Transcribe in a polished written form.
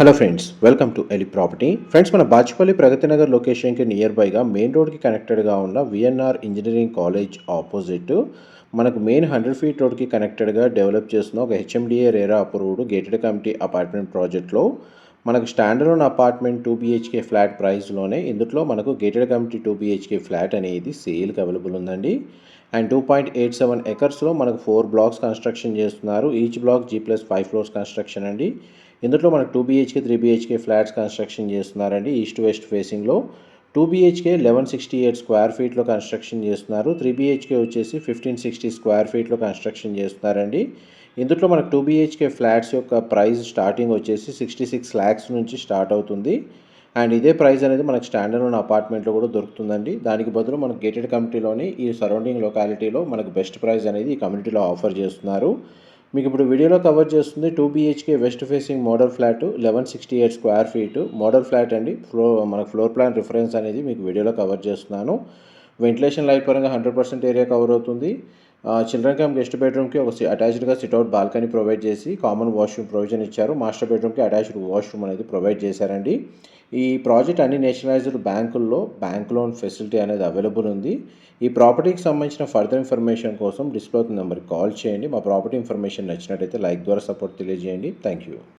Hello friends, welcome to Eli property. Friends, మన బాచుపల్లి ప్రగతి నగర్ లొకేషన్కి near బైగా main రోడ్కి కనెక్టెడ్గా ఉన్న విఎన్ఆర్ ఇంజనీరింగ్ కాలేజ్ ఆపోజిట్ మనకు మెయిన్ 100 ఫీట్ రోడ్కి కనెక్టెడ్గా డెవలప్ చేస్తున్న ఒక HMDA RERA approved gated committee apartment ప్రాజెక్ట్లో మనకు స్టాండర్డ్ అపార్ట్మెంట్ 2 బిహెచ్కే ఫ్లాట్ ప్రైస్లోనే ఇందులో మనకు గేటెడ్ కమిటీ 2 బిహెచ్కే ఫ్లాట్ అనేది సేల్కి అవైలబుల్ ఉందండి. అండ్ 2.87 ఎకర్స్లో మనకు 4 బ్లాక్స్ కన్స్ట్రక్షన్ చేస్తున్నారు. Each block G+5 floors construction అండి. ఇందులో మనకు 2 బిహెచ్కే 3 బిహెచ్కే ఫ్లాట్స్ కన్స్ట్రక్షన్ చేస్తున్నారండి. ఈస్ట్ వెస్ట్ ఫేసింగ్లో 2 బిహెచ్కే 1168 స్క్వేర్ ఫీట్లో కన్స్ట్రక్షన్ చేస్తున్నారు. 3 బిహెచ్కే వచ్చేసి 1560 స్క్వేర్ ఫీట్లో కన్స్ట్రక్షన్ చేస్తున్నారండి. ఇందులో మనకు 2 బిహెచ్కే ఫ్లాట్స్ యొక్క ప్రైస్ స్టార్టింగ్ వచ్చేసి 66 lakhs నుంచి స్టార్ట్ అవుతుంది. అండ్ ఇదే ప్రైస్ అనేది మనకు స్టాండర్డ్ ఉన్న అపార్ట్మెంట్లో కూడా దొరుకుతుందండి. దానికి బదులు మనకు గేటెడ్ కమ్యూనిటీలోని ఈ సరౌండింగ్ లొకాలిటీలో మనకు బెస్ట్ ప్రైస్ అనేది ఈ కమ్యూనిటీలో ఆఫర్ చేస్తున్నారు. మీకు ఇప్పుడు వీడియోలో కవర్ చేస్తుంది 2 BHK west facing model flat 1168 square feet model flat అండి. మనకు ఫ్లోర్ ప్లాన్ రిఫరెన్స్ అనేది మీకు వీడియోలో కవర్ చేస్తున్నాను. వెంటిలేషన్ లైట్ పరంగా 100% ఏరియా కవర్ అవుతుంది. చిల్డ్రన్ కమ్ గెస్ట్ బెడ్రూమ్కి ఒక అటాచ్డ్గా సిట్అవుట్ బాల్కనీ ప్రొవైడ్ చేసి కామన్ వాష్రూమ్ ప్రొవిజన్ ఇచ్చారు. మాస్టర్ బెడ్రూమ్కి అటాచ్డ్ వాష్రూమ్ అనేది ప్రొవైడ్ చేశారండి. ఈ ప్రాజెక్ట్ అన్ని నేషనలైజ్డ్ బ్యాంకుల్లో బ్యాంక్ లోన్ ఫెసిలిటీ అనేది అవైలబుల్ ఉంది. ఈ ప్రాపర్టీకి సంబంధించిన ఫర్దర్ ఇన్ఫర్మేషన్ కోసం డిస్ప్లే నెంబర్కి కాల్ చేయండి. మా ప్రాపర్టీ ఇన్ఫర్మేషన్ నచ్చినట్టయితే లైక్ ద్వారా సపోర్ట్ తెలియజేయండి. Thank you.